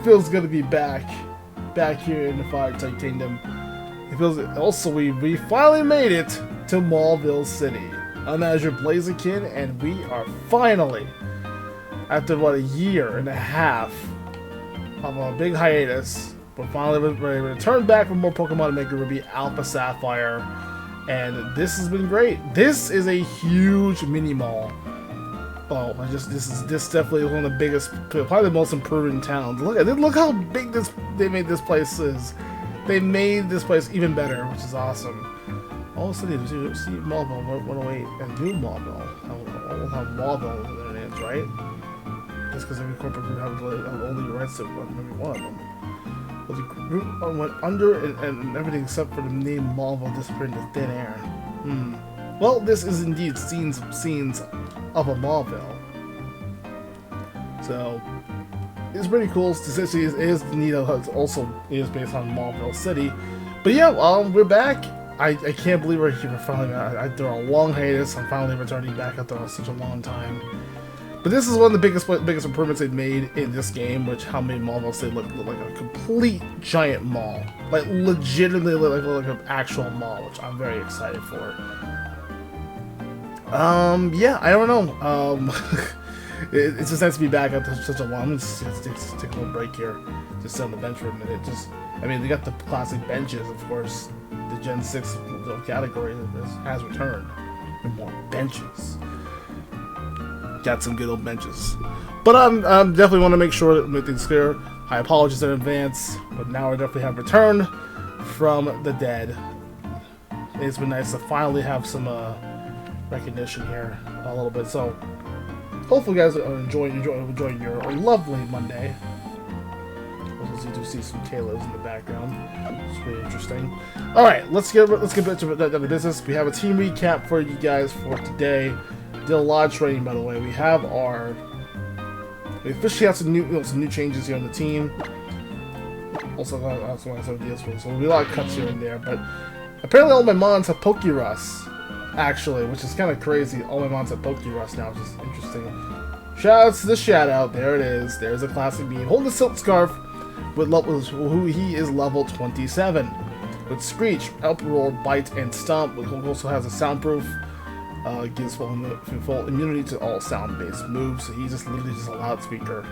feels good to be back here in the Fire Kingdom. It feels also we finally made it to Mauville City. I'm AzureBlaziken, and we are finally, after what, a year and a half of a big hiatus, we're finally ready to return back for more Pokemon Maker Ruby Alpha Sapphire, and this has been great. This is a huge mini mall. Oh, this definitely is one of the biggest, probably the most improved in towns. Look how big they made this place is. They made this place even better, which is awesome. All City, see Mauville 108 and New Mauville. I will have Mauville in their names, right? Just because every corporate group have only rights to maybe one of them. But the group went under and everything except for the name Mauville disappeared into thin air. Well, this is indeed scenes of a Mauville. So it's pretty cool. Essentially, it is neat. Also, it is based on Mauville City. But yeah, we're back. I can't believe we're here finally. After a long hiatus, I'm finally returning back after such a long time. But this is one of the biggest improvements they've made in this game, which how made Mauville City look like a complete giant mall, like legitimately like an actual mall, which I'm very excited for. Yeah, I don't know. It's just nice to be back after such a long. Let's take a little break here, just sit on the bench for a minute. I mean, they got the classic benches, of course. The Gen 6 category has returned with more benches. Got some good old benches. But I definitely want to make sure that make things clear. I apologize in advance, but now I definitely have returned from the dead. It's been nice to finally have some recognition here a little bit. So hopefully you guys are enjoying your lovely Monday. Also, you do see some Kalos in the background. It's pretty interesting. All right, let's get back to the business. We have a team recap for you guys for today. Did a lot of training, by the way. We officially have some new changes here on the team. Also got some ideas for this. So there'll be a lot of cuts here and there, but apparently all my mons have Pokerus, actually, which is kind of crazy. All my mons have Pokerus now, which is interesting. Shout out to the shout out. There it is. There's a classic beam. Hold the Silk Scarf with who he is level 27. With Screech, Uproar, Bite, and Stomp, who also has a soundproof. Gives full immunity to all sound-based moves, so he's literally just a loudspeaker.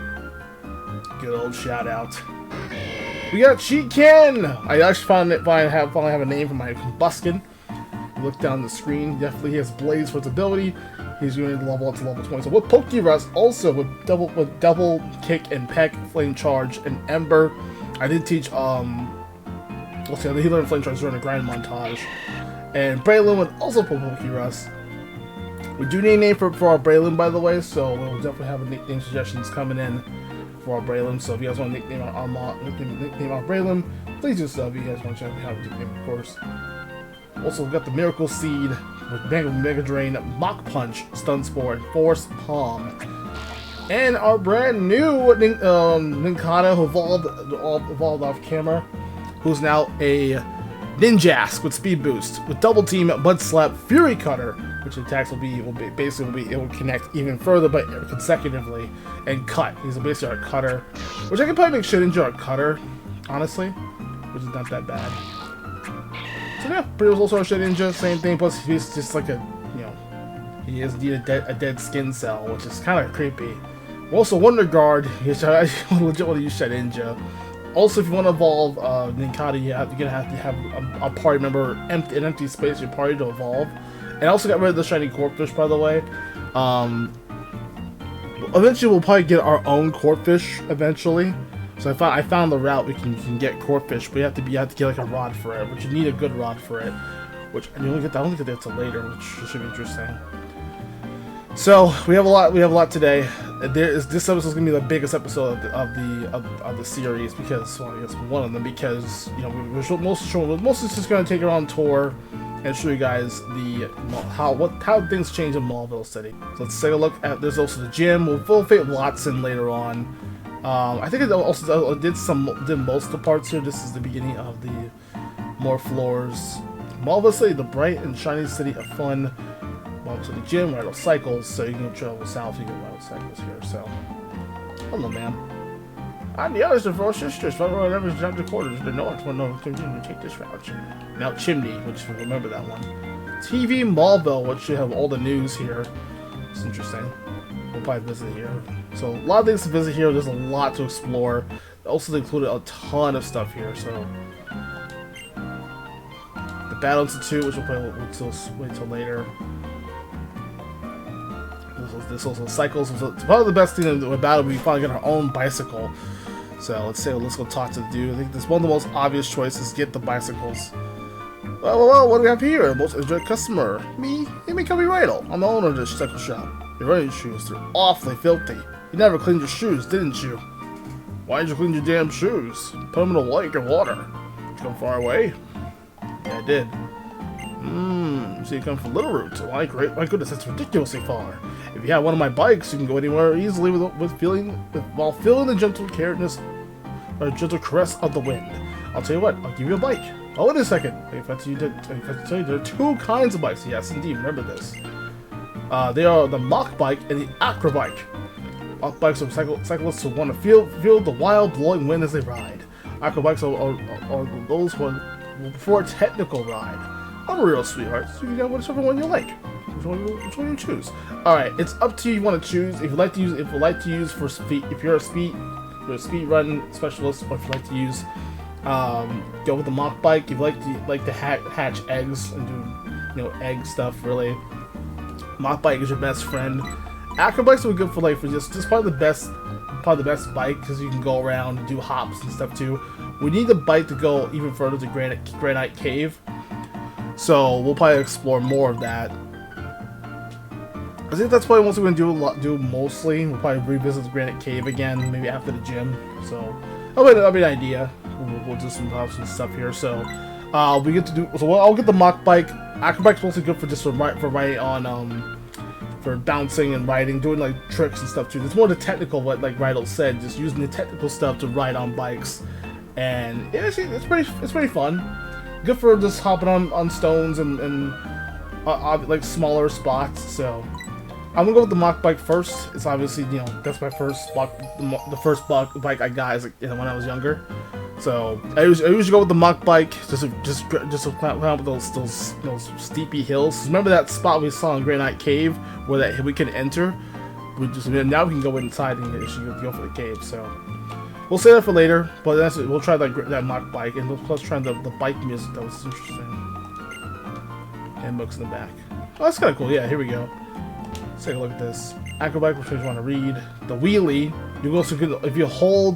Good old shout out. We got Ken. I actually finally have a name for my Combuskin. Look down the screen. Definitely he has Blaze for its ability. He's going to level up to level 20. So with Pokerus, also with double kick and peck, flame charge, and ember. I did teach let's see, he learned flame charge during the grind montage. And Braylon would also put Pokerus. We do need a name for our Braylon, by the way, so we'll definitely have nickname suggestions coming in for our Braylon. So if you guys want to nickname our Braylon, please do so. If you guys want to have a nickname, of course. Also, we've got the Miracle Seed with Mega Drain, Mach Punch, Stun Spore, and Force Palm. And our brand new Nincada, who evolved off camera, who's now a Ninjask with Speed Boost, with Double Team, Mud Slap, Fury Cutter, which attacks will connect even further, but consecutively, and cut. He's basically our cutter, which I can probably make Shedinja our cutter, honestly, which is not that bad. So yeah, pretty much also our Shedinja, same thing. Plus he's just like he is indeed a dead skin cell, which is kind of creepy. Also Wonder Guard, which I legit want to use Shedinja. Also, if you want to evolve Nincada, you're gonna have to have a party member an empty space in your party to evolve. And I also got rid of the shiny Corphish, by the way. Eventually, we'll probably get our own Corphish eventually. So I found the route we can get Corphish, but you have to get like a rod for it, which you need a good rod for it. Which I don't get that till later, which should be interesting. So we have a lot today. This episode is gonna be the biggest episode of the series because, well, I guess one of them, because we're mostly just gonna take her on tour and show you guys how things change in Mauville City. So let's take a look at. There's also the gym. We'll fit Wattson later on. I think it also did most of the parts here. This is the beginning of the more floors. Mauville City, the bright and shiny city of fun. Mauville City gym, ride cycles, so you can travel south, you can ride cycles here. So, hello, ma'am. I'm the others of four sisters. If I ever jumped the quarters, the north will know continue to take this route. Mount Chimney, which we'll remember that one. TV Mauville, which should have all the news here. It's interesting. We'll probably visit here. So a lot of things to visit here. There's a lot to explore. Also, they included a ton of stuff here. So the Battle Institute, which we'll play wait till later. This also cycles. So probably the best thing about it, we finally get our own bicycle. So let's go talk to the dude. I think this is one of the most obvious choices. Get the bicycles. Well, what do we have here? The most enjoyed customer. Me? Hey, me, Cubby Riddle. I'm the owner of this cycle shop. Your running shoes, they're awfully filthy. You never cleaned your shoes, didn't you? Why did you clean your damn shoes? Put them in the lake or water. Did you come far away? Yeah, I did. So you come from Little Root. My goodness, that's ridiculously far. If you have one of my bikes, you can go anywhere easily while feeling the gentle caress of the wind. I'll tell you what, I'll give you a bike. Oh, wait a second. I forgot to tell you there are two kinds of bikes. Yes, indeed. Remember this. They are the mock bike and the acro bike. Mock bikes are cyclists who want to feel the wild blowing wind as they ride. Acro bikes are those who prefer a technical ride. I'm a real sweetheart, so you can get whichever one you like. Which one you choose? All right, it's up to you. You want to choose if you like to use for speed. If you're a speed run specialist, or if you like to use go with the mock bike. If you like to hatch eggs and do egg stuff. Really, mock bike is your best friend. Acro bikes are good for just probably the best bike because you can go around and do hops and stuff too. We need the bike to go even further to Granite Cave. So we'll probably explore more of that. I think that's probably what we're going to do mostly. We'll probably revisit the Granite Cave again, maybe after the gym. So that'll be an idea. We'll do some stuff here. So I'll get the mock bike. Acro bike's mostly good for just for riding on for bouncing and riding, doing like tricks and stuff too. There's more the technical, what like Rydell said, just using the technical stuff to ride on bikes, and yeah, it's pretty fun. Good for just hopping on stones and like smaller spots. So I'm gonna go with the mock bike first. It's obviously that's my first the first bike I got as when I was younger. So I usually go with the mock bike just to climb up those steepy hills. Remember that spot we saw in Granite Cave where we can enter? Now we can go inside and go for the cave. So we'll save that for later. But we'll try that mock bike and plus try the bike music. That was interesting. And books in the back. Oh, that's kind of cool. Yeah, here we go. Let's take a look at this. Acro bike, which you want to read. The wheelie. You also could, if you hold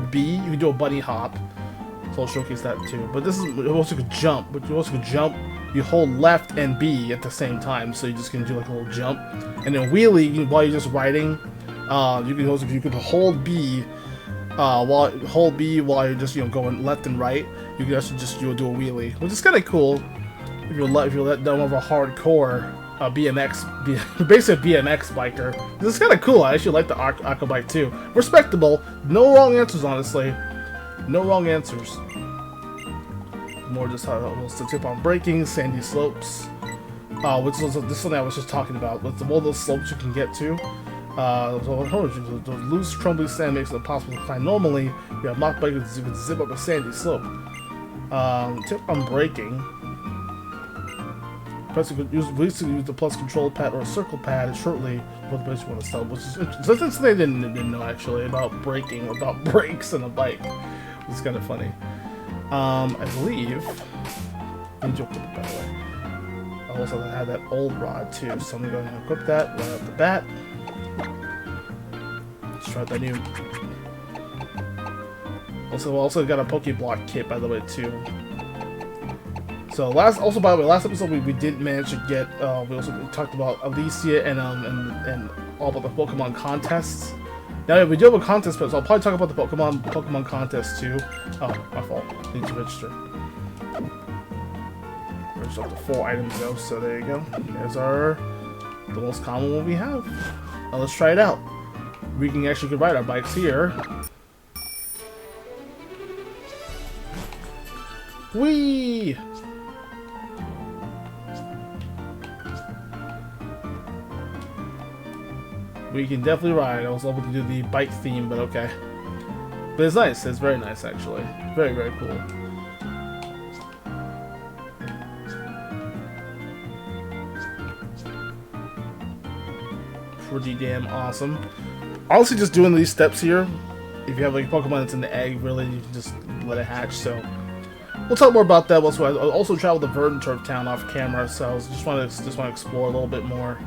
B, you can do a bunny hop. So I'll showcase that too. But this is, you also could jump. But you also could jump. You hold left and B at the same time, so you just can do like a little jump. And then wheelie, while you're just riding, you can hold B. While you're just going left and right, you can actually just do a wheelie, which is kind of cool. If you're let down of a hardcore basically a BMX biker. This is kind of cool. I actually like the Acro bike too. Respectable. No wrong answers, honestly. No wrong answers. More just how to tip on braking, sandy slopes. Which is this is something I was just talking about. With all those slopes you can get to. Those loose, crumbly sand makes it impossible to climb. Normally, you have mock bike that can zip up a sandy slope. Tip on braking. Use the plus control pad or a circle pad shortly what the base you want to sell, which is interesting. So that's something I didn't know actually about braking, about brakes on a bike. It's kind of funny. I believe. Angel equip it, by the way. I also had that old rod too, so I'm going to equip that right off the bat. Let's try that new. Also got a Pokeblock kit, by the way, too. So by the way, last episode we did manage to get. We also talked about Alicia and all about the Pokemon contests. Now we do have a contest, but so I'll probably talk about the Pokemon contest too. Oh, my fault. Need to register. Register up to 4 items though. So there you go. There's the most common one we have. Now let's try it out. We can actually ride our bikes here. Whee! We can definitely ride. I was hoping to do the bike theme, but okay. But it's nice. It's very nice, actually. Very, very cool. Pretty damn awesome. Honestly, just doing these steps here, if you have like a Pokemon that's in the egg, really, you can just let it hatch. So we'll talk more about that. Also, I also traveled to Verdant Turf Town off camera, so I just want to explore a little bit more.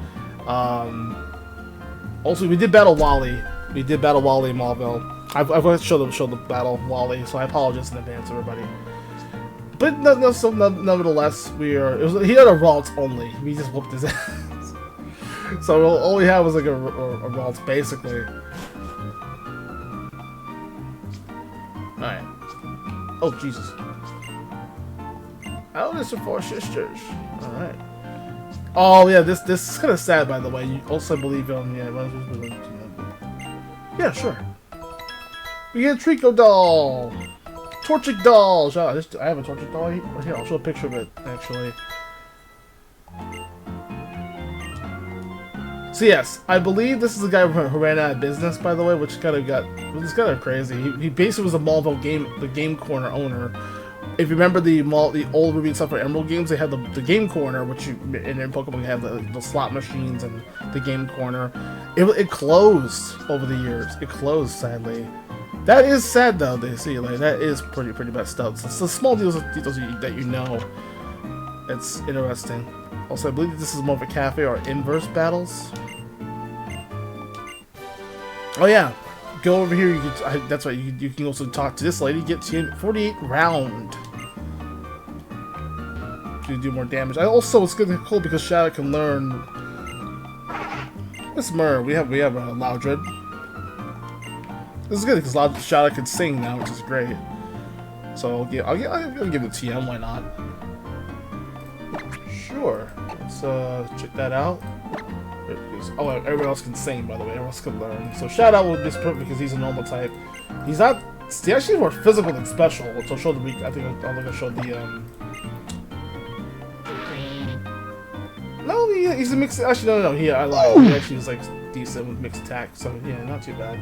Also, we did battle Wally. We did battle Wally in Mauville. I've got to show the battle Wally, so I apologize in advance, everybody. But nevertheless, he had a Ralts only. We just whooped his ass. So all we had was like a Ralts, basically. Alright. Oh, Jesus. Oh, this is for sisters. Alright. Oh, yeah, this is kind of sad, by the way. You also believe on, yeah, sure. We get a Trico doll! Torchic doll! I have a Torchic doll right here. I'll show a picture of it, actually. So yes, I believe this is the guy who ran out of business, by the way, which kind of crazy. He basically was a Mauville game corner owner. If you remember the old Ruby and Sapphire Emerald games, they had the game corner, which in Pokemon you have the slot machines and the game corner. It closed over the years. It closed, sadly. That is sad, though. They see, like, that is pretty messed up. So it's the small details that you know. It's interesting. Also, I believe this is more of a cafe or inverse battles. Oh yeah, go over here. You can, that's right. You can also talk to this lady. Get to 48 round. To do more damage. It's good and cool because Shadow can learn. Miss Murr, we have a Loudred. This is good because Shadow can sing now, which is great. So yeah, I'll give it to TM. Why not? Sure. Let's check that out. Oh, everyone else can sing, by the way. Everyone else can learn. So shout out with this perfect because he's a normal type. He's actually more physical than special, which I'll show the week. I think I'm gonna show the No, he's a mixed. Actually, no. He actually is like decent with mixed attack. So yeah, not too bad.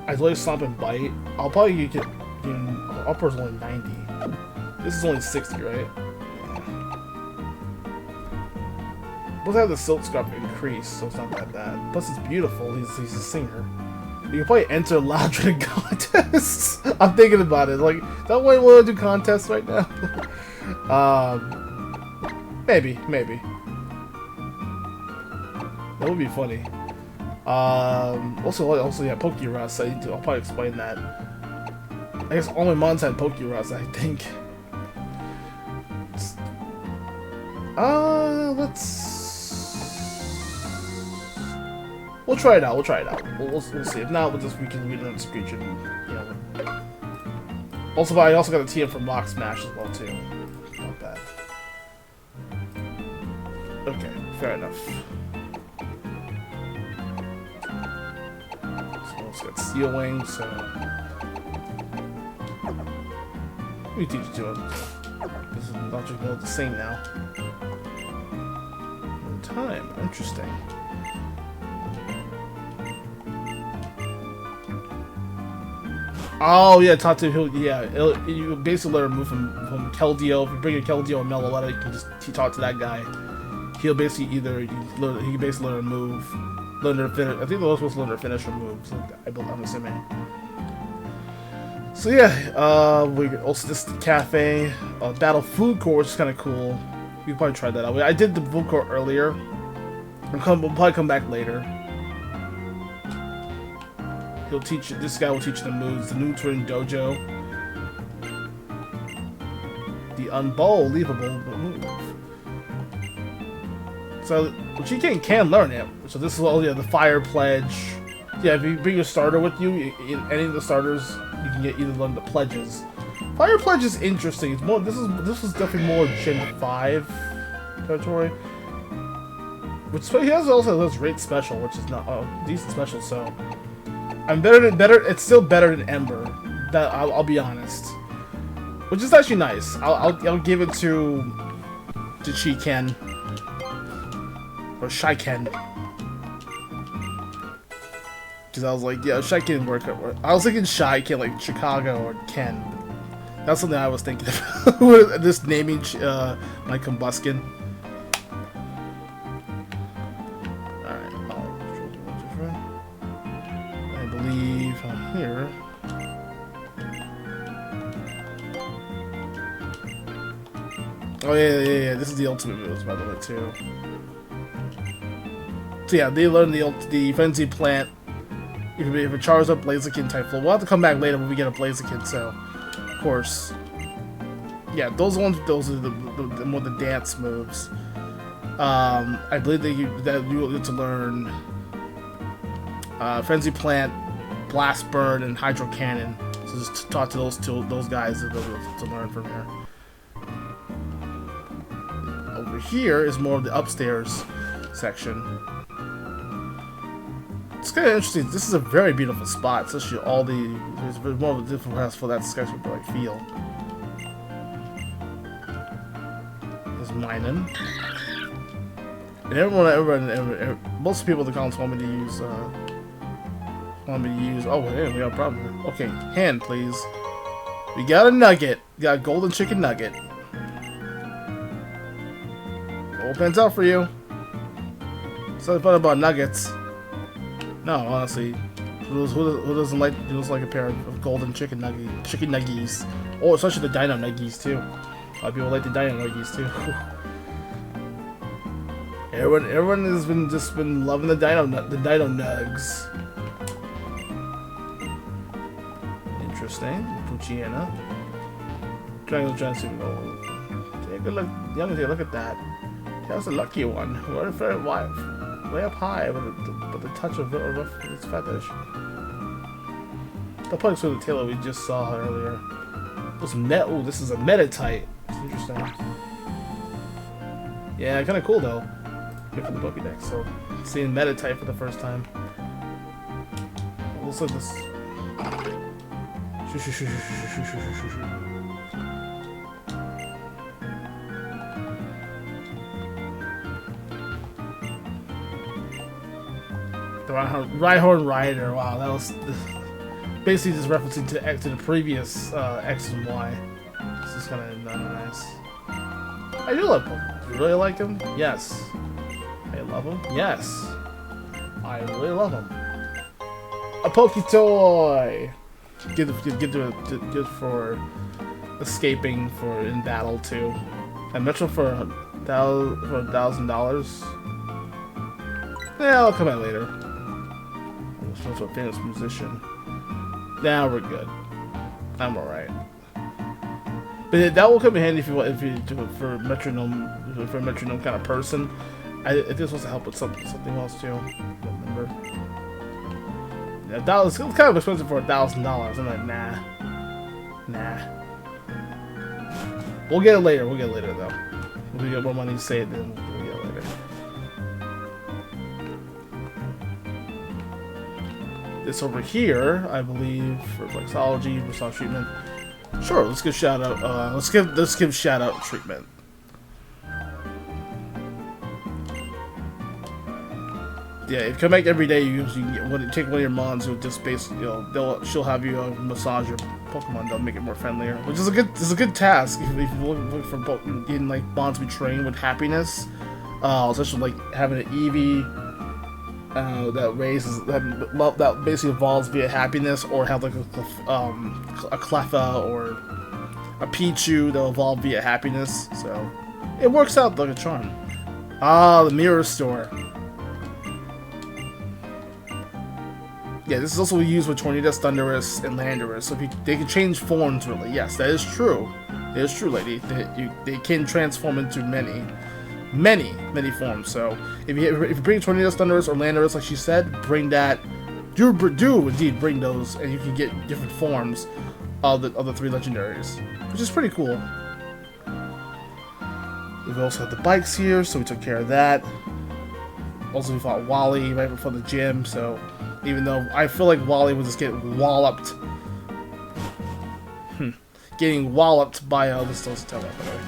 I like Stomp and Bite. I'll probably get. Upper's only 90. This is only 60, right? Both have the Silk Scarf increase, so it's not that bad. Plus, it's beautiful. He's a singer. You can probably enter Loudred contests. I'm thinking about it. Like, don't we want to do contests right now? Maybe. That would be funny. Also, yeah, Pokerus. I'll probably explain that. I guess all my mons had Pokerus, I think. We'll try it out. We'll see. If not, we can read it on screeching. Also, I also got a TM from Mock Smash as well too. Not bad. Okay, fair enough. So we also got Steel Wing, so we teach it to him. This is not just the same now. Time, interesting. Oh yeah, talk to him. Yeah, you basically let her move from Keldeo. If you bring a Keldeo and Meloetta, you can just talk to that guy. He'll basically he can basically let her move, learn her finish. I think they're supposed to learn her finisher moves. I'm assuming. So yeah, we also this cafe, battle food court, which is kind of cool. You can probably try that out. I did the food court earlier. We'll probably come back later. This guy will teach the moves. The new Twin Dojo. The unbelievable move. So, Chicken can learn it. So this is the Fire Pledge. Yeah, if you bring your starter with you, any of the starters, you can get either one of the pledges. Fire Pledge is interesting. It's more. This is definitely more Gen 5 territory. Which he also has Rate Special, which is not decent special. So. I'm better. It's still better than Ember. That I'll be honest, which is actually nice. I'll give it to Shiken or Shiken. Because I was like, yeah, Shy Ken work. I was thinking Shy Ken, like Chicago or Ken. That's something I was thinking of. This naming my combustion. Alright, I believe here. Oh yeah. This is the ultimate moves, by the way, too. So yeah, they learn the Frenzy Plant. If it charges up Blaziken type flow, we'll have to come back later when we get a Blaziken. So, of course, yeah, those are the more the dance moves. I believe that you get to learn Frenzy Plant, Blast Burn, and Hydro Cannon. So just talk to those guys to learn from here. Over here is more of the upstairs section. It's kind of interesting. This is a very beautiful spot, especially all the. There's more of a different path for that sketch would like feel. There's mining, and everyone, most people in the comments want me to use. Oh, hey, we got a problem here. Okay, hand, please. We got a nugget. We got a golden chicken nugget. All pans out for you. Something fun about nuggets. No, honestly, who doesn't like a pair of golden chicken nuggies, or especially the dino nuggies too. A lot of people like the dino nuggies too. everyone has been loving the dino nugs. Interesting, Puchiana. Triangle Johnson. Take a look, young. Look at that. That's a lucky one. What a fair wife. Way up high with a touch of its fetish. The punch through the tailor we just saw earlier. Oh, this is a Metatite. It's interesting. Yeah, kind of cool though. Good for the Pokédex. So, seeing Metatite for the first time. It looks like this. Rhyhorn Rider. Wow, that was basically just referencing to the previous X and Y. This is kind of nice. I do love Pokemon. You really like them? Yes. I love them? Yes. I really love them. A Poketoy! Good for escaping in battle too. And Metro for $1,000. Yeah, I'll come back later. I'm a famous musician. Now we're good. I'm alright. But that will come in handy if you do it for a metronome kind of person. It just wants to help with something else too. Remember? Yeah, it's kind of expensive for $1,000. I'm like, nah. We'll get it later. We'll get it later though. When we get more money saved, then we'll get it later. This over here, I believe, for Flexology, massage treatment. Sure, let's give shout out. Let's give shout out treatment. Yeah, if you come back every day, you can take one of your mons who just basically, she'll have you massage your Pokemon. They'll make it more friendlier, which is a good task if you look for getting like bonds we train with happiness. Especially like having an Eevee. That basically evolves via happiness, or have like a Cleffa or a Pichu that evolve via happiness. So it works out like a charm. Ah, the mirror store. Yeah, this is also used with Tornadus, Thundurus, and Landorus. So they can change forms, really. Yes, that is true. It is true, lady. They can transform into many forms. So if you bring Tornadus, Thundurus, or Landorus, like she said, bring that. Do indeed bring those, and you can get different forms of the three legendaries, which is pretty cool. We've also had the bikes here, so we took care of that. Also, we fought Wally right before the gym, so even though I feel like Wally would just get walloped. Getting walloped by this doesn't tell that, by the way.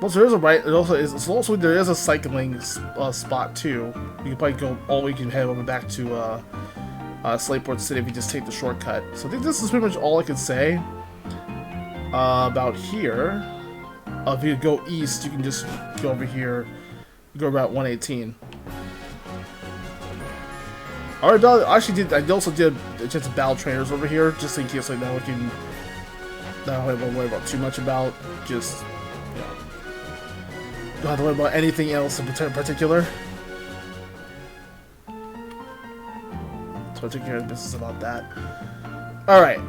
Well, there is a right. It also is. Also, there is a cycling spot too. You can probably go. Or we can head over back to Slateport City if you just take the shortcut. So I think this is pretty much all I can say about here. If you go east, you can just go over here. Go Route 118. I actually did. I also did just battle trainers over here, just in case like that we can. Not have to worry about too much about. Just don't have to worry about anything else in particular. So I'll take care of business about that. All right.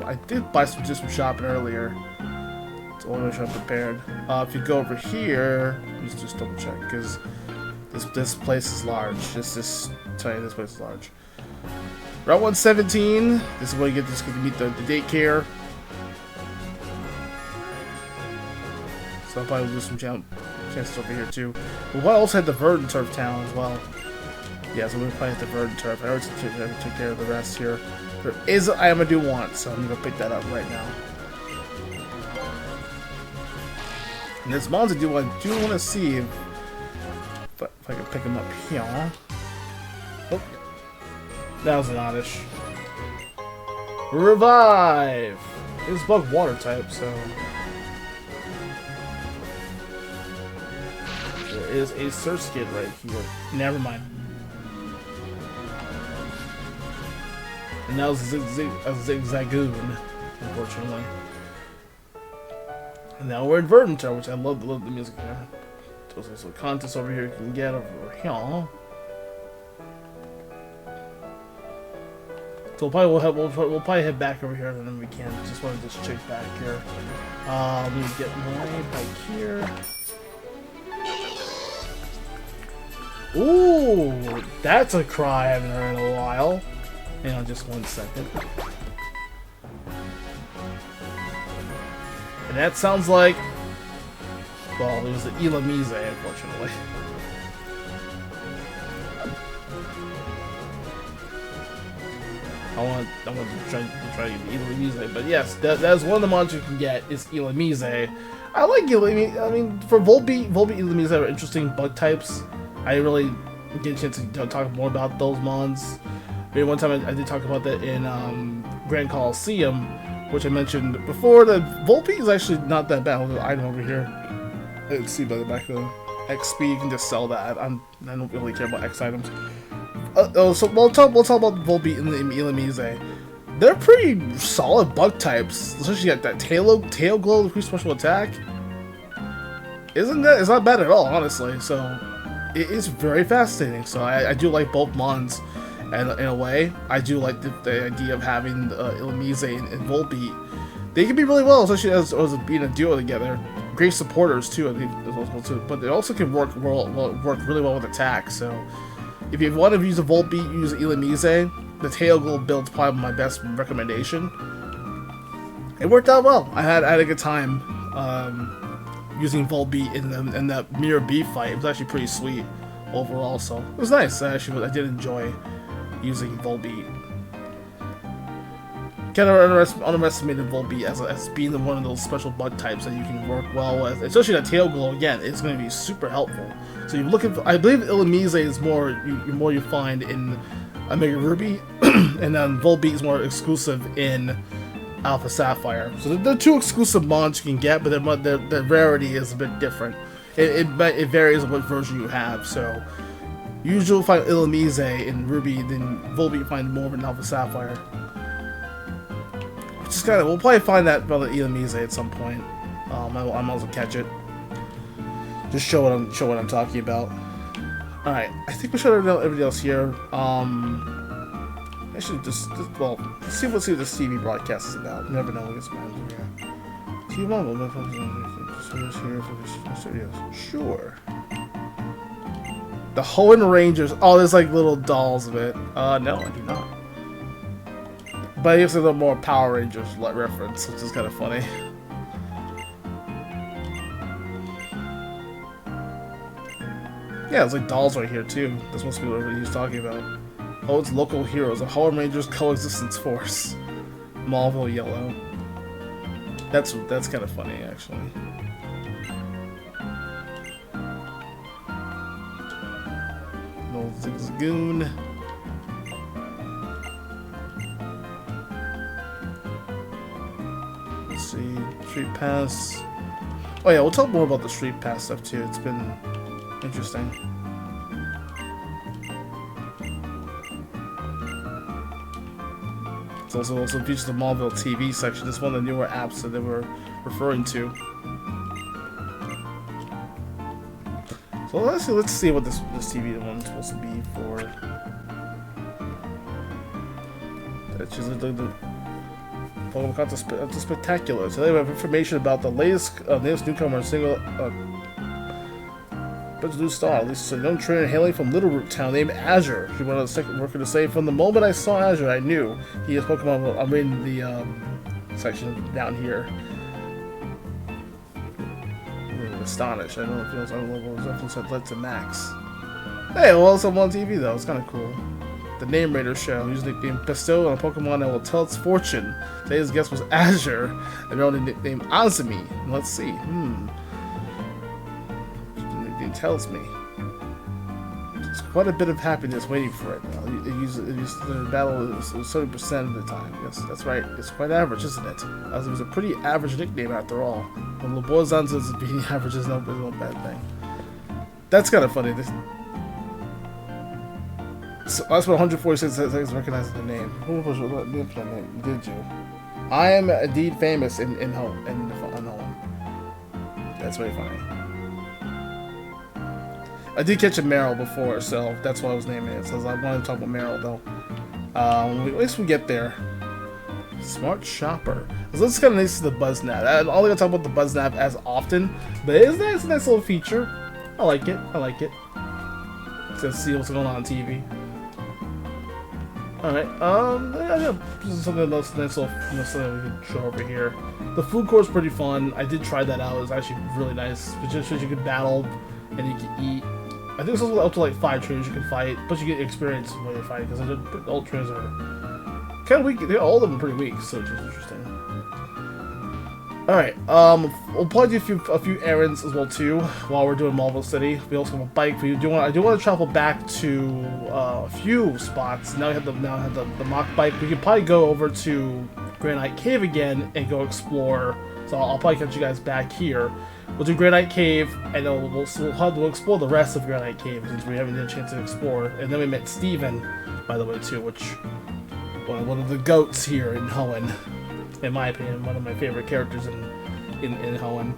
I did buy some shopping earlier. It's all I'm prepared. If you go over here, let's just double check because this place is large. This place is large. Route 117. This is where you get this to meet the daycare. So I'll probably do some chances over here too. But we'll also hit the Verdant Turf town as well. Yeah, so we'll probably hit the Verdant Turf. I already took care of the rest here. There is an item I do want, so I'm gonna pick that up right now. And there's mons I do want to see if I can pick them up here. Oh, that was an oddish. Revive! It's bug water type, so. There is a search skid right here. Never mind. And that was a Zigzagoon, unfortunately. And now we're in Verdant, which I love the music there. There's also a contest over here you can get over here. So we'll probably head back over here and then we can. Just want to check back here. Let me get my bike here. Ooh, that's a cry I haven't heard in a while. Hang on just 1 second. And that sounds like, well, it was the Ilamize, unfortunately. I want to try to get the Ilamize, but yes, that's one of the monsters you can get is Ilamize. I like Ilamize. I mean, for Volbeat Ilamize are interesting bug types. I really get a chance to talk more about those mons. Maybe one time I did talk about that in Grand Coliseum, which I mentioned before. The Volbeat is actually not that bad. With the item over here, let's see by the back of the XP, you can just sell that. I don't really care about X items. So we'll talk about Volbeat and the Ilamize. They're pretty solid bug types, especially at that tail glow, increased special attack. It's not bad at all, honestly. So it is very fascinating. So I do like both mons. And in a way, I do like the idea of having Ilamize and Volbeat. They can be really well, especially as being a duo together. Great supporters too, I think, but they also can work really well with attack. So if you want to use a Volbeat, use Ilamize. The tail glow build's probably my best recommendation. It worked out well. I had a good time using Volbeat in that Mirror Beef fight. It was actually pretty sweet overall. So it was nice. I did enjoy using Volbeat. Kind of underestimated Volbeat as being one of those special bug types that you can work well with. Especially that tail glow, again, it's going to be super helpful. So you're looking for, I believe Ilamize is more you find in Omega Ruby, and then Volbeat is more exclusive in Alpha Sapphire. So they're two exclusive mons you can get, but the rarity is a bit different. It varies on what version you have. So usually find Ilamize in Ruby, then Volbeat find more in Alpha Sapphire. Just kind of, we'll probably find that about the Ilamize at some point. I might as well catch it. Just show what I'm talking about. All right, I think we should have everything else here. I should just well, see what this TV broadcast is about. You never know what it's about. Sure. The Hoenn Rangers. Oh, there's like little dolls of it. No, I do not. But it's a little more Power Rangers reference, which is kind of funny. Yeah, it's like dolls right here too. This must be what he was talking about. Oh, it's local heroes. A Hoenn Rangers Coexistence Force. Mauville Yellow. That's kind of funny, actually. No Zigzagoon. Let's see, Street Pass. Oh yeah, we'll talk more about the Street Pass stuff too. It's been interesting. It also features the Mauville TV section. This is one of the newer apps that they were referring to. So let's see what this TV one's supposed to be for. That's just the Pokemon Contest Spectacular. So they have information about the latest newcomer single. But new star, at least a young trainer hailing from Little Root Town named Azure. She wanted a second worker to say, from the moment I saw Azure, I knew he is Pokemon. I'm in the section down here. I'm astonished. I don't know if he was on level reference that led to Max. Hey, well, it's on TV though. It's kind of cool. The Name Raider show. Using the nickname bestowed on a Pokemon that will tell its fortune. Today's guest was Azure, and their own nickname Azumi. And let's see. Tells me there's quite a bit of happiness waiting for it. It uses the battle 70% of the time. Yes, that's right. It's quite average, isn't it? As it was a pretty average nickname after all. When Labozan says being average is no bad thing. That's kind of funny. So I spent 146 seconds recognizing the name. Who was what name? Did you? I am indeed famous in Hoenn. That's very funny. I did catch a Meryl before, so that's why I was naming it. So I wanted to talk about Meryl, though. At least we get there. Smart Shopper. So this is kind of nice to the Buzznap. I'm only going to talk about the Buzznap as often, but it is nice. It's a nice little feature. I like it. To see what's going on TV. Alright, this is something else, nice little something we can show over here. The food court is pretty fun. I did try that out. It was actually really nice. It just shows you can battle and you can eat. I think it's also up to like 5 trainers you can fight, but you get experience when you're fighting, because the old trainers are kind of weak. All of them are pretty weak, so it's just interesting. Alright, we'll probably do a few errands as well too while we're doing Mauville City. We also have a bike. I do want to travel back to a few spots. Now we have the mock bike. We could probably go over to Granite Cave again and go explore. So I'll probably catch you guys back here. We'll do Granite Cave, and then we'll explore the rest of Granite Cave since we haven't had a chance to explore. And then we met Steven, by the way, too, which one of the goats here in Hoenn. In my opinion, one of my favorite characters in Hoenn.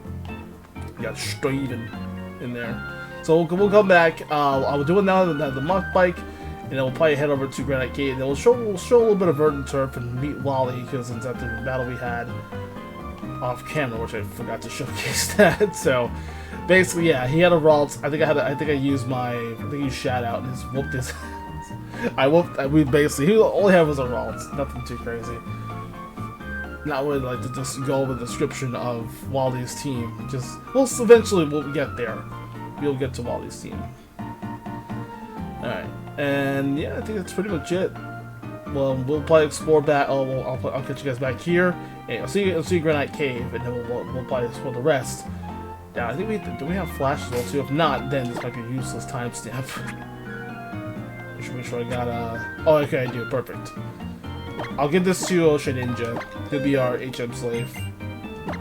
You got Steven in there. So we'll come back. I'll do it now the mock bike, and then we'll probably head over to Granite Cave. And then we'll show a little bit of Verdant Turf and meet Wally, because since after the battle we had off camera, which I forgot to showcase that. So basically, yeah, he had a Ralts. I think I used Shout Out and just whooped his. We basically, he only had was a Ralts, nothing too crazy. Not really like to just go over the description of Wally's team. Eventually we'll get there. We'll get to Wally's team. Alright, and yeah, I think that's pretty much it. Well, we'll probably explore back. I'll catch you guys back here. And I'll see you Granite Cave, and then we'll probably explore the rest. Yeah, I think do we have flash as well too? If not, then this might be a useless timestamp. I should make sure I got oh, okay, I do. Perfect. I'll give this to Shedinja. He'll be our HM slave,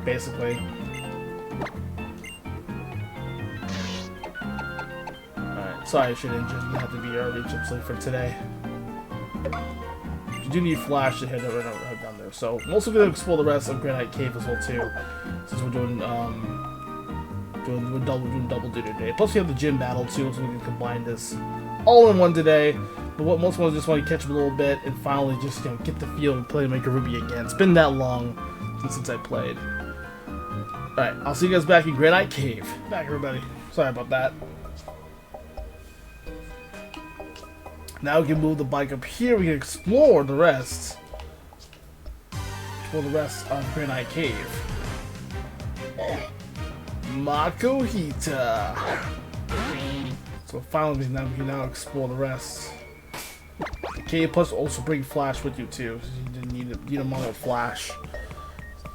basically. Alright, sorry Shedinja, you have to be our HM slave for today. You do need flash to head down there. So I'm also going to explore the rest of Granite Cave as well too, since we're doing double duty today. Plus we have the gym battle too, so we can combine this all in one today. But what most ones just want to catch up a little bit and finally just get the feel and play Maker Ruby again. It's been that long since I played. Alright, I'll see you guys back in Granite Cave. Back everybody. Sorry about that. Now we can move the bike up here. We can explore the rest. Explore the rest of Granite Cave. Makohita. So finally we can now explore the rest. The cave plus also bring flash with you too. So you didn't need a mono flash.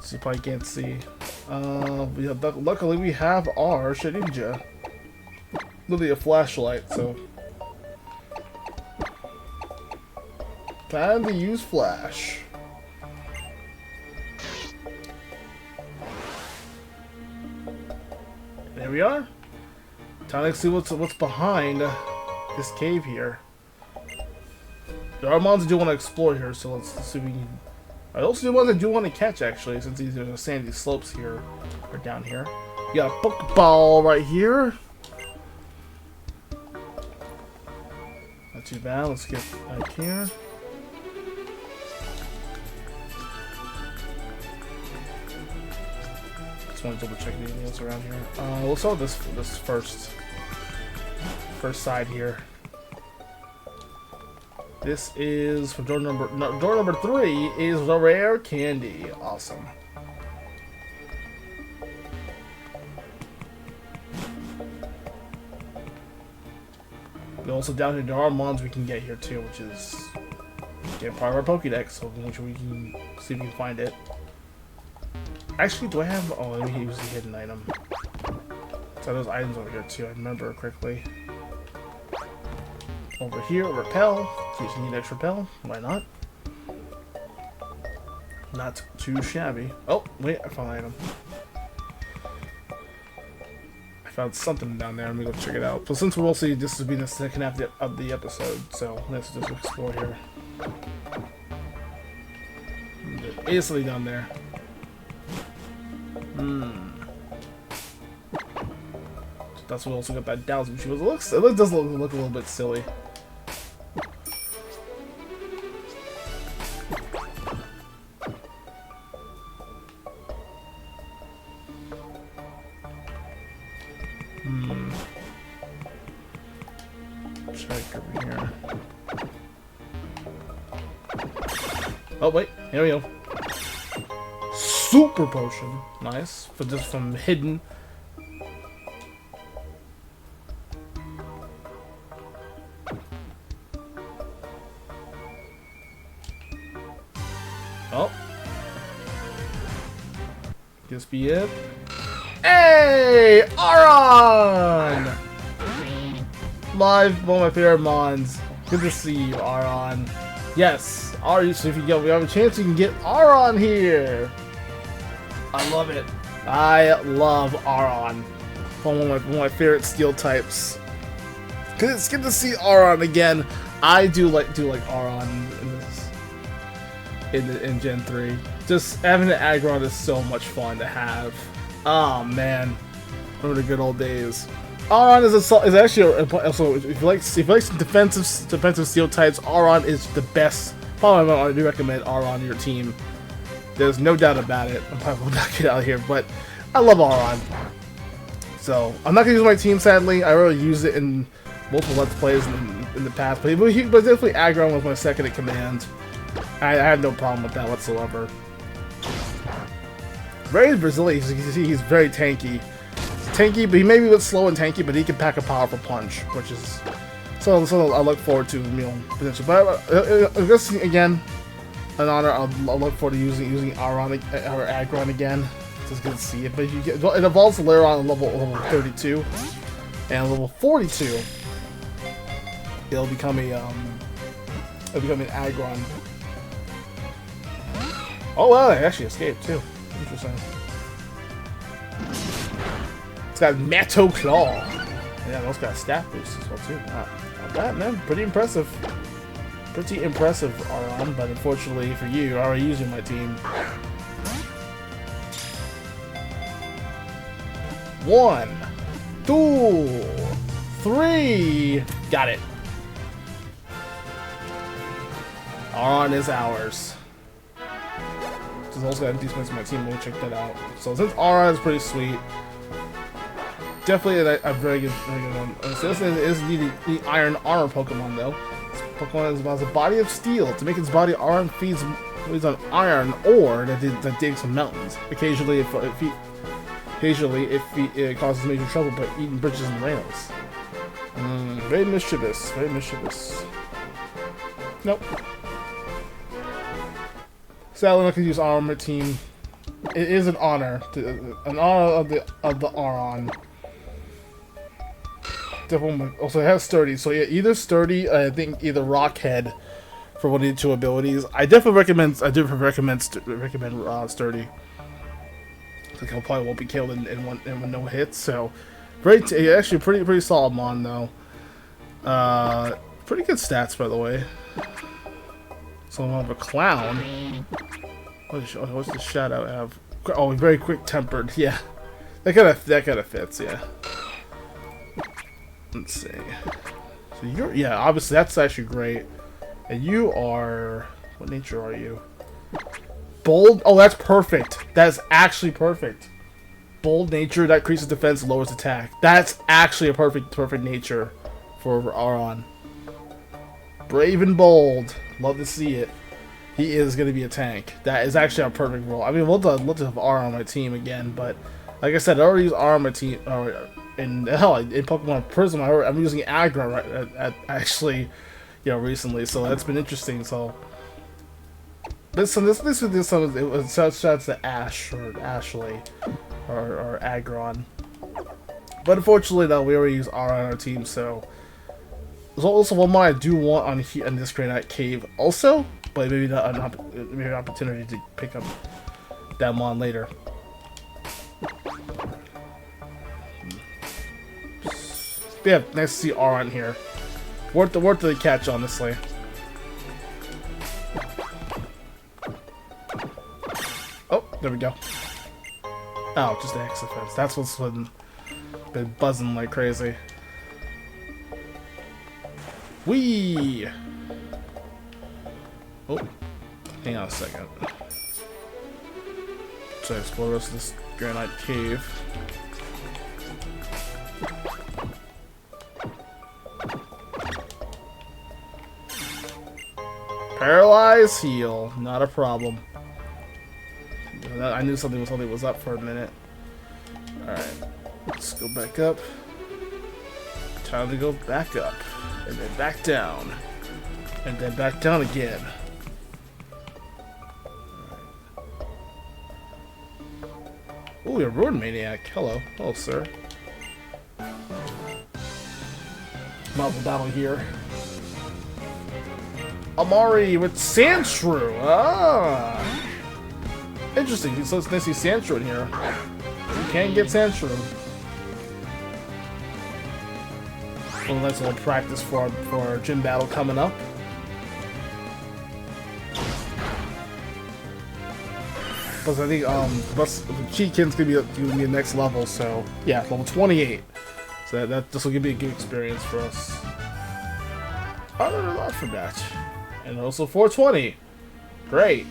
So you probably can't see. Luckily we have our Shedinja. Literally a flashlight, so. Time to use flash. There we are. Time to see what's behind this cave here. There are mons I do want to explore here, so let's see if we can. I also do ones I do want to catch actually, since these are sandy slopes here or down here. You got a Pokeball right here. Not too bad. Let's get back here. Just want to double check anything else around here. We'll start with this first side here. This is for door number 3 is the rare candy. Awesome. And also down here there are mons we can get here too, which is again part of our Pokédex, so which we can see if we can find it. Actually, do I have? Oh, let me use the hidden item. So those items over here too. I remember correctly. Over here, repel. In case you need extra repel, why not? Not too shabby. Oh, wait, I found an item. I found something down there. Let me go check it out. So since we'll see, this will be the second half of the episode, so let's just explore here. There is something down there. That's what also got that dowsing shield. It does look a little bit silly. Check over here. Oh wait, here we go. Super potion, nice. For just from hidden. Oh, this be it. Hey, Aron! Live, one of my favorite mons. Good to see you, Aron. Yes, Aron. So if we have a chance, you can get Aron here. I love it. I love Aron. One of my favorite steel types. Cause it's good to see Aron again. I do like Aron in Gen 3. Just having an Aggron is so much fun to have. Oh man, remember the good old days. Aron is actually also if you like some defensive steel types, Aron is the best. Probably I do recommend Aron to your team. There's no doubt about it. I'm probably gonna knock it out of here, but I love Aron. So I'm not gonna use my team sadly. I already used it in multiple Let's Plays in the past, but definitely Aggron was my second in command. I had no problem with that whatsoever. Very Brazilian. As you can see, he's very tanky. Tanky, but he may be a bit slow and tanky, but he can pack a powerful punch, which is something I look forward to, potentially. But I guess again, an honor. I'll look forward to using Aron or Aggron again. It's just good to see it. But it evolves to later on level 32 and level 42. It'll become an Aggron. Oh wow, it actually escaped too. Interesting. It's got Matto Claw. Yeah, it's got a stat boost as well too. Not bad, man. Pretty impressive. Pretty impressive, Aron. But unfortunately for you, I already used my team. 1, 2, 3. Got it. Aron is ours. There's also got a decent in my team. We'll check that out. So since Aron is pretty sweet, definitely a very good one. So this is the Iron Armor Pokemon though. This Pokemon is about a body of steel. To make its body, Aron feeds on iron ore that digs from mountains. Occasionally, it causes major trouble by eating bridges and rails. Very mischievous. Very mischievous. Nope. Sadly, I'm not going to use Armor Team It is an honor, an honor of the Aron. Definitely. Also, it has sturdy. So yeah, either sturdy. I think either Rockhead for one of the two abilities. I definitely recommend. I do recommend sturdy. I think I probably won't be killed in one no hits. So, actually pretty solid mon though. Pretty good stats by the way. So I'm of a clown. What's the shout out have? Oh, very quick tempered. Yeah, that kind of fits. Yeah. Let's see. So you're obviously that's actually great. And you are what nature are you? Bold. Oh, that's perfect. That's actually perfect. Bold nature that increases defense, lowers attack. That's actually a perfect nature for Aron. Brave and bold. Love to see it. He is going to be a tank. That is actually a perfect role. I mean, we'll have Aron on my team again, but like I said, I already use Aron on my team. In Pokemon Prism, I'm using Aggro actually, recently. So that's been interesting. So this shouts to Ash or Ashley or Aggron. But unfortunately, though, we already use Aron on our team. So there's also one more I do want on this Granite Cave also. But maybe not maybe an opportunity to pick up that mon later. Yeah, nice to see Aron here. Worth the catch, honestly. Oh, there we go. Oh, just the X defense. That's what's been buzzing like crazy. Whee! Oh, hang on a second. So explore the rest of this Granite Cave. Paralyze, heal, not a problem. I knew something was up for a minute. All right, let's go back up. Time to go back up, and then back down, and then back down again. Ooh, you're a Ruin Maniac. Hello, sir. Mauville battle here. Amari with Sandshrew. Ah, interesting. So it's nice to see Sandshrew in here. You can get Sandshrew. A nice little practice for our gym battle coming up. Plus, I think the Cheatkin's gonna be the next level. So yeah, level 28. So this will give me a good experience for us. I learned a lot from that. And also 420. Great.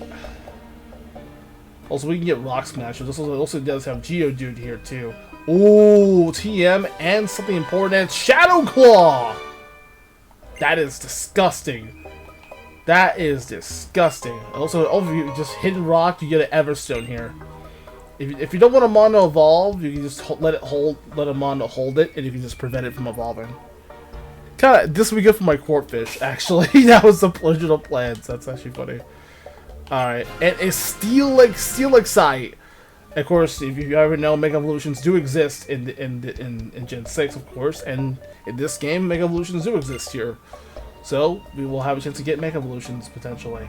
Also, we can get Rock Smasher. This also does have Geodude here, too. Ooh, TM and something important. Shadow Claw! That is disgusting. That is disgusting. Also, over you just hidden rock, you get an Everstone here. If you don't want a mon to evolve, you can just let a mon to hold it, and you can just prevent it from evolving. This would be good for my Quartfish, actually. That was the original plans. That's actually funny. Alright, and a Steel Excite. Of course, if you ever know, Mega Evolutions do exist in Gen 6, of course, and in this game, Mega Evolutions do exist here. So, we will have a chance to get Mega Evolutions, potentially.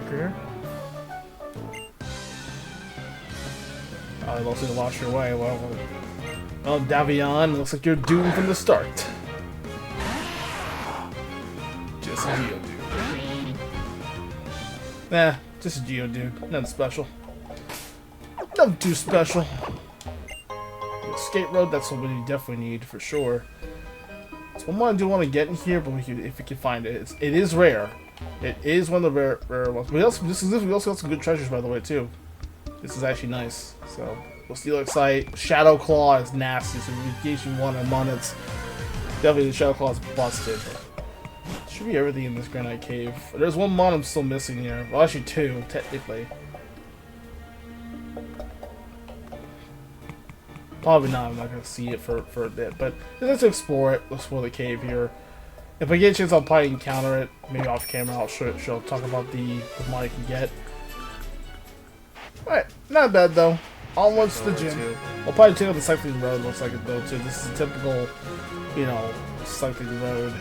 Here. Oh, looks like you lost your way. Well, Davion, looks like you're doomed from the start. Just a Geodude. Nah, just a Geodude. Nothing special. Nothing too special. Skate Road, that's what we definitely need for sure. So one more I do want to get in here, but if we can find it. It is rare. It is one of the rare ones. We also got some good treasures, by the way, too. This is actually nice. So, we'll Steel Excite. Shadow Claw is nasty, so in case you want a mon, it's definitely the Shadow Claw is busted. Should be everything in this Granite Cave. There's one mon I'm still missing here. Well, actually two, technically. Probably not. I'm not going to see it for a bit, but let's explore it. Let's explore the cave here. If I get a chance, I'll probably encounter it. Maybe off camera, I'll talk about the mon I can get. Alright, not bad though. Onwards to the gym. We'll probably take out the cycling road, looks like it though too. This is a typical, you know, cycling road.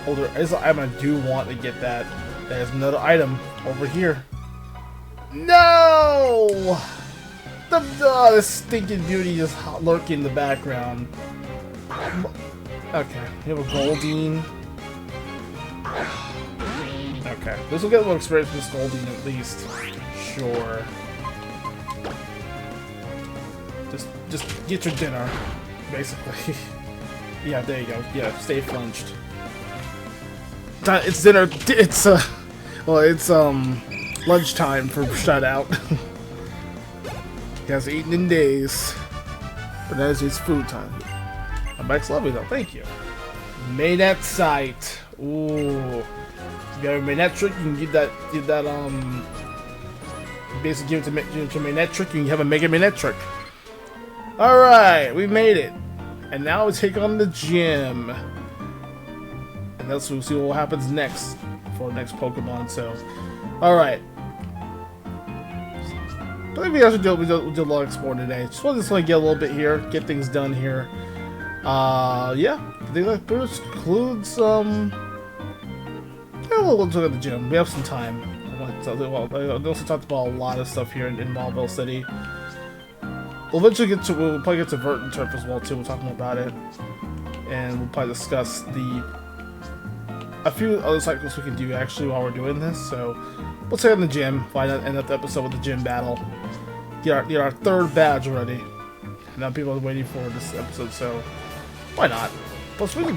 Oh, there is an item I do want to get that. There's another item over here. No! This stinking beauty just lurking in the background. Okay, we have a Goldine. Okay, this will get a little experience with this Goldine at least. Sure. Just get your dinner, basically. Yeah, there you go. Yeah, stay flinched. It's dinner. It's well, it's lunchtime for Shutout. He hasn't eaten in days, but now it's food time. My bike's lovely though. Thank you. Mainnet sight. Ooh, if you got a mainnet trick, you can give that basically give it to mainnet trick. You can have a mega mainnet trick. All right, we made it, and now we take on the gym. And that's we'll see what happens next for our next Pokemon. So, all right. I think we actually did a lot of exploring today. Just wanted to get a little bit here, get things done here. Yeah, I think that pretty much concludes. Yeah, we'll look at the gym. We have some time. I also talked about a lot of stuff here in Mauville City. We'll eventually we'll probably get to Vert and Turf as well too. We'll talk more about it, and we'll probably discuss a few other cycles we can do actually while we're doing this. So we'll stay in the gym, end up the episode with the gym battle, get our third badge already. And now people are waiting for this episode, so why not? Plus we are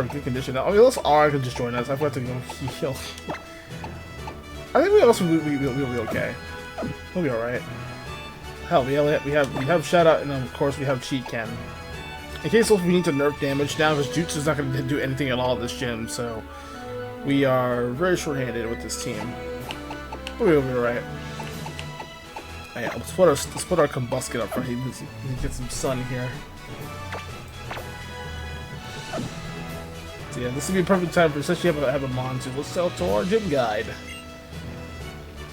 in good condition now. I mean, unless R can just join us. I have to go heal. I think we'll be okay. We'll be all right. Hell, we have Shoutout, and of course we have Ken. In case we need to nerf damage now, because Jutsu's not going to do anything at all at this gym, so we are very short-handed with this team. We'll be all right. Oh, yeah, let's put our Combuskin up front. He needs to get some sun here. So yeah, this would be a perfect time for especially have a Monsoon. Let's sell to our gym guide.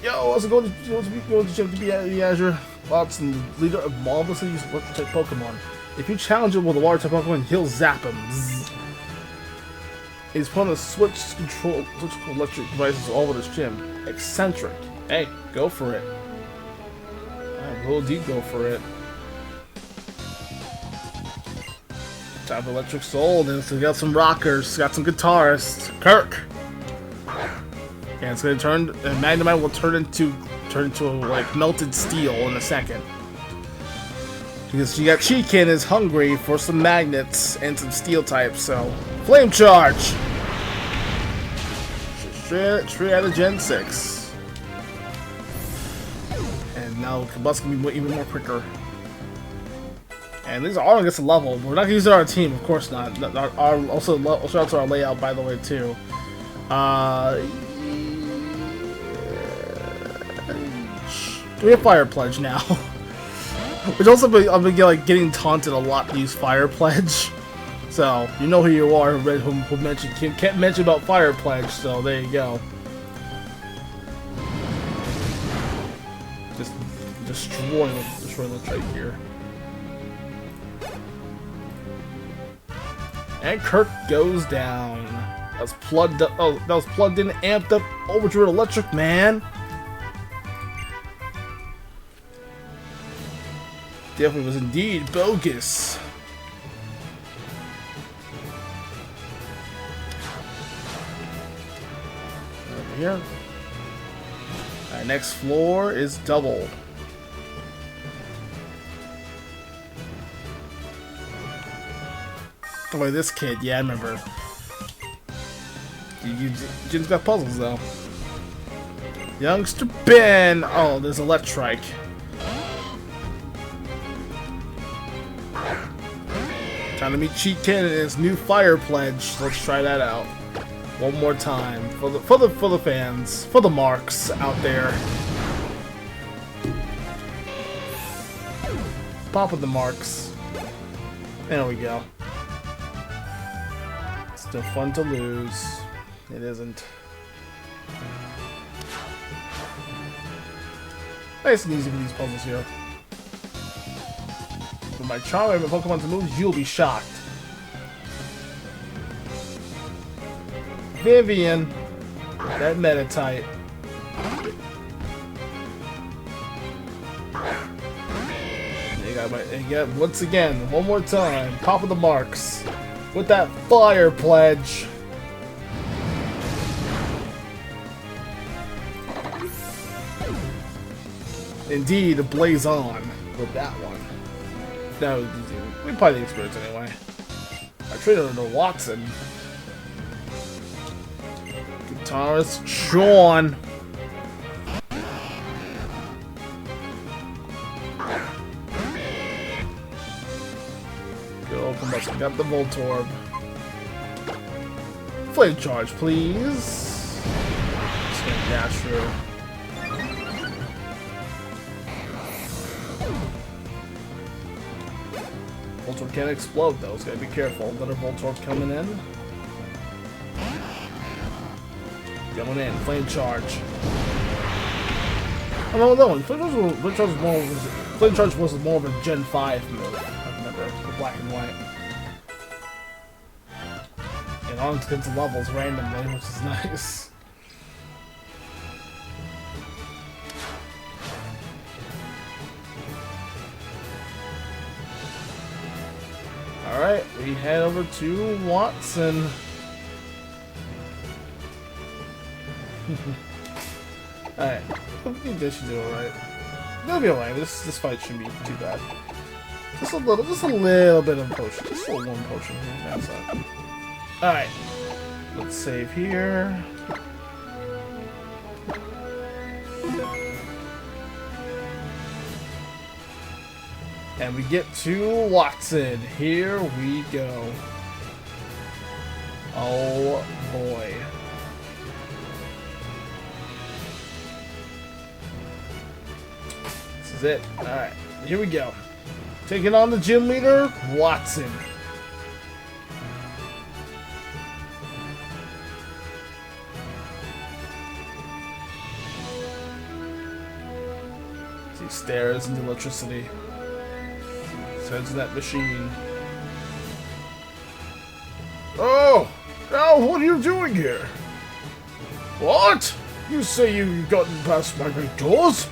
Yo, also go to the gym to be Azure. Wattson, the leader of Mauville City's electric type Pokemon. If you challenge him with a water type Pokemon, he'll zap him. Zzz. He's putting a switch control electric devices all over this gym. Eccentric. Hey, go for it. We'll deep go for it. Type of electric soul, and so we got some rockers, got some guitarists. Kirk. And it's gonna turn, and Magnemite will turn into like melted steel in a second. Because you got Ken is hungry for some magnets and some steel types, so flame charge. Straight out of Gen 6. And now Combust can be even more quicker. And these are all against the level. We're not gonna use it on our team, of course not. Also, shout out to our layout, by the way, too. We have Fire Pledge now. Which also, I've been like getting taunted a lot to use Fire Pledge. So, you know who you are who can't mention about Fire Pledge, so there you go. Just destroy the trade here. And Kirk goes down. That was plugged up. Oh, that was plugged in, amped up, Overdrive Electric, man. Definitely was indeed bogus. Over here. Alright, next floor is double. Oh, wait, this kid, yeah, I remember. Jim's got puzzles though. Youngster Ben! Oh, there's Electrike. Time to meet Ken and his new Fire Pledge. Let's try that out one more time for the fans, for the marks out there. Pop with the marks. There we go. Still fun to lose. It isn't. Nice and easy with these puzzles here. With my charm and my Pokemon's moves, you'll be shocked. Vivian, that meta type. And once again, one more time, top of the marks with that fire pledge. Indeed, blaze on with that one. No, we probably the experience anyway. I traded under Wattson. Guitarist Sean. Go, come on, got the Voltorb. Flame charge, please. Just gonna dash through. Voltorb can't explode though, so gotta be careful. Another Voltorb coming in. Going in, flame charge. Oh no, no, flame charge was more of a Gen 5 move. I remember, for black and white. And on to levels randomly, which is nice. Alright, we head over to Wattson. Alright, I think this should do alright. They'll be alright, this fight shouldn't be too bad. Just a little bit of potion. Just a little one potion here, that's it. Alright, let's save here. And we get to Wattson. Here we go. Oh boy. This is it. Alright, here we go. Taking on the gym leader, Wattson. He stares into electricity. Sends that machine. Oh! Now what are you doing here? What? You say you've gotten past my great doors?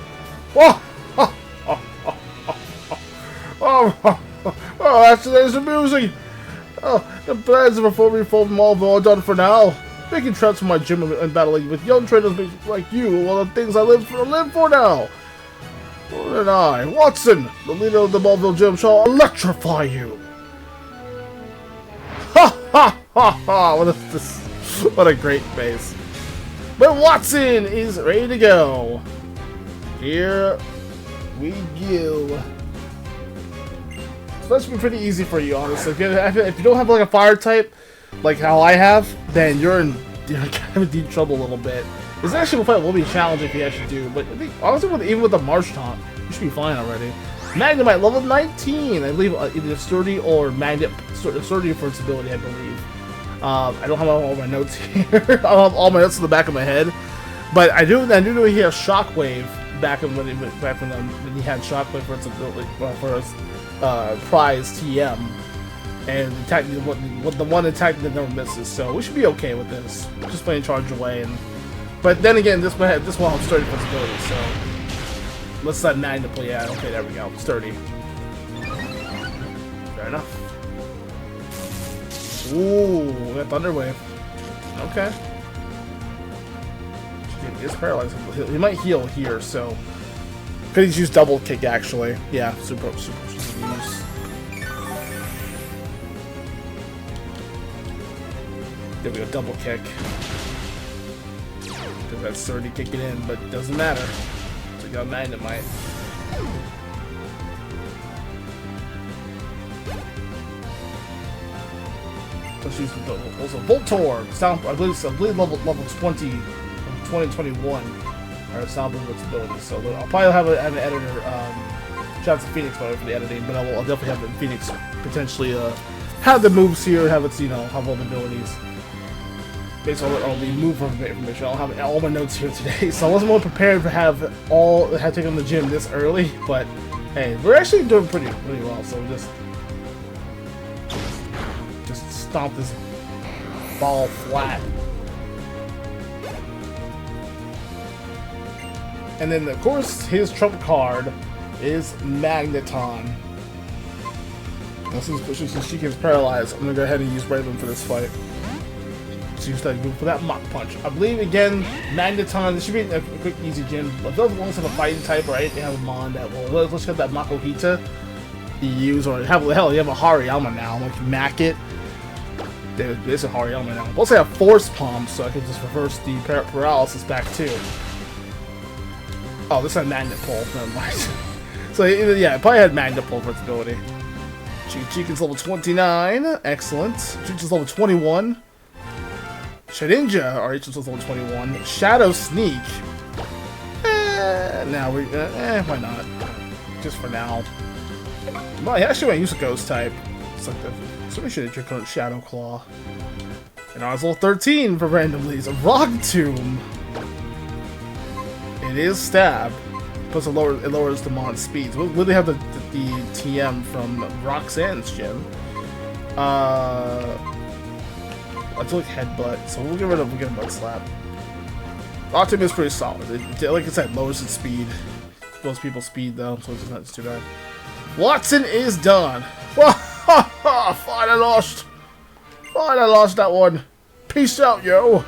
Oh! That's amusing. Oh, the plans for reform Mauville are done for now. Making trips from my gym and battling with young trainers like you are the things I live for now. And I, Wattson, the leader of the Mauville Gym, shall electrify you. Ha ha ha ha! What a great face. But Wattson is ready to go. Here we go. So that should be pretty easy for you, honestly. If you don't have like a fire type, like how I have, then you're kind of deep trouble a little bit. This actually will be challenging if you actually do, but I think, honestly, even with the Marsh Taunt, you should be fine already. Magnemite, level 19, I believe either Sturdy or Magnet, Sturdy for its ability, I believe. I don't have all my notes here. I don't have all my notes in the back of my head, but I do know he has Shockwave back when he had Shockwave for its ability, for his prize TM, and the one attack that never misses. So we should be okay with this. Just playing charge away and. But then again, this one has sturdy flexibility, so let's let Magna play. Yeah, okay, there we go. Sturdy. Fair enough. Ooh, that Thunder Wave. Okay. He is paralyzed. He might heal here, so. Could he's used double kick actually? Yeah, super use. There we go, double kick. Because that's 30 kicking in, but it doesn't matter. So you got Magnemite. Let's use also Voltorb. Sound, I believe level 20 from 2021 are sound its ability. So I'll probably have an editor. Shout out to Phoenix for the editing, but I'll definitely have Phoenix potentially have the moves here, have its have all the abilities. based on all the move information. I don't have all my notes here today, so I wasn't really prepared to have taken the gym this early. But hey, we're actually doing pretty well. So just stomp this ball flat. And then, of course, his trump card is Magneton. Now, since she gets paralyzed, I'm going to go ahead and use Raven for this fight. So you start going for that Mach Punch. I believe, again, Magneton, this should be a quick, easy gym. If those ones have a fighting type, right, they have a Mon that will, let's get that Makohita you use, or hell, you have a Hariyama now, like Mac it. There's a Hariyama now. Also, I have Force Palm, so I can just reverse the paralysis back too. Oh, this is a Magnet Pull. Never mind. So, yeah, I probably had Magnet Pull for its ability. Chikin's level 29. Excellent. Chikin's level 21. Shedinja, our HM's level 21. Shadow Sneak. Now why not? Just for now. Well, I actually want to use a Ghost type. It's like somebody should have tried Shadow Claw. And I was level 13 for randomly. It's a Rock Tomb. It is Stab. Plus it lowers the Mon speeds. We'll really have the TM from Roxanne's gym. I feel like Headbutt, so we'll get rid of Mud Slap. Rock Tomb is pretty solid. Like I said, lowers its speed. Lowers people's speed though, so it's not too bad. Wattson is done. Fine, I lost. Fine, I lost that one. Peace out, yo.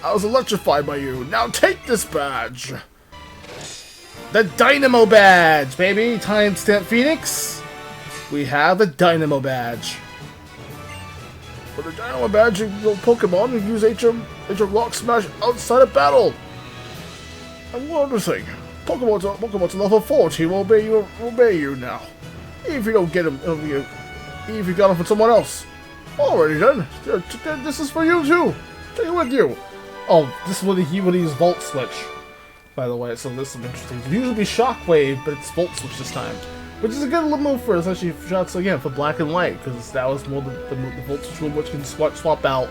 I was electrified by you. Now take this badge. The Dynamo Badge, baby. Timestamp Phoenix. We have the Dynamo Badge. For the Dynamo Badge, you go Pokemon and use HM Rock Smash outside of battle. And one other thing. Pokemon's level 40 will obey you now. If you don't get him, if you got him for someone else. Alrighty then. This is for you too. Take it with you. Oh, this is when he would use Volt Switch, by the way, so this is interesting. It usually be Shockwave, but it's Volt Switch this time. Which is a good little move for especially shots again for Black and White, because that was more the Volt Switch move, which can swap out.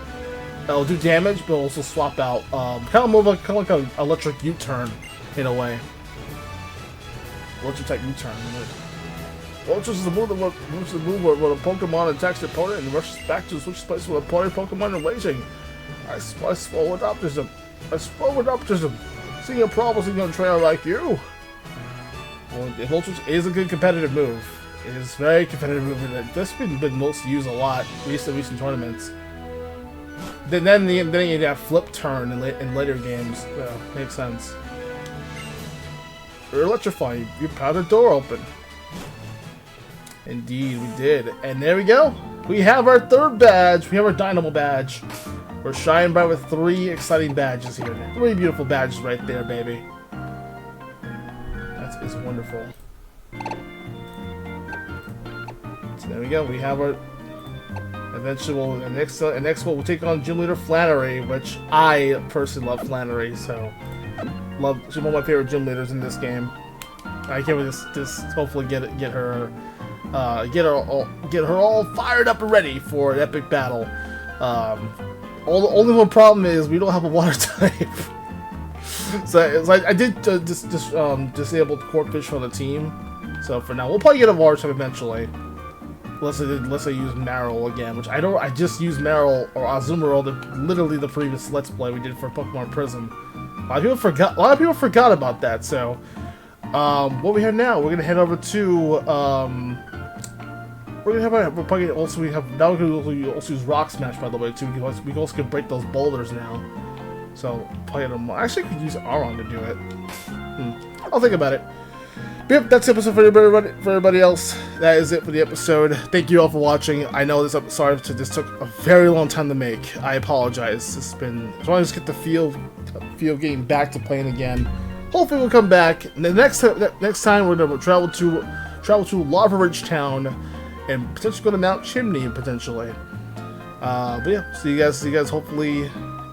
It'll do damage, but also swap out. Kind of like an electric U-turn, in a way. Electric type U-turn. Volt Switch is the move where a Pokemon attacks the opponent and rushes back to switch place with a party Pokemon and waging. I spoil with optimism. Seeing a problem, seeing a trainer like you. Well, Volt Switch is a good competitive move. It is a very competitive move, and it's been mostly used a lot in recent tournaments. Then you have Flip Turn in later games. Makes sense. We're electrifying. You powered the door open. Indeed, we did. And there we go. We have our third badge. We have our Dynamo Badge. We're shining bright with 3 exciting badges here. 3 beautiful badges right there, baby. That is wonderful. So there we go. We have our. Eventually, next we'll take on Gym Leader Flannery, which I personally love Flannery. So she's one of my favorite gym leaders in this game. I can't wait to just hopefully get her all fired up and ready for an epic battle. Only one problem is we don't have a water type. So it's like I did disable the Corpfish from the team. So for now, we'll probably get a water type eventually. Unless I use Marill again, which I don't. I just used Marill or Azumarill, literally the previous Let's Play we did for Pokemon Prism. A lot of people forgot about that. So what we have now, we're gonna head over to we can also use Rock Smash, by the way, too. We can also break those boulders now. So actually I could use Aron to do it. I'll think about it. But yep, that's the episode for everybody else. That is it for the episode. Thank you all for watching. I know this episode took a very long time to make. I apologize. It's been as long as get the feel getting back to playing again. Hopefully we'll come back. And the next time we're gonna travel to Lava Ridge Town and potentially go to Mount Chimney potentially. But yeah, see you guys hopefully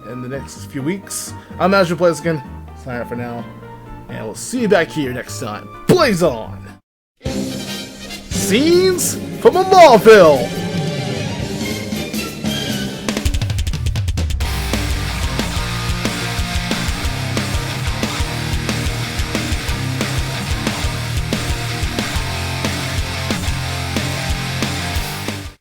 in the next few weeks. I'm AzureBlazeken. Sign out for now. And we'll see you back here next time. Blaze on! Scenes from a Mauville!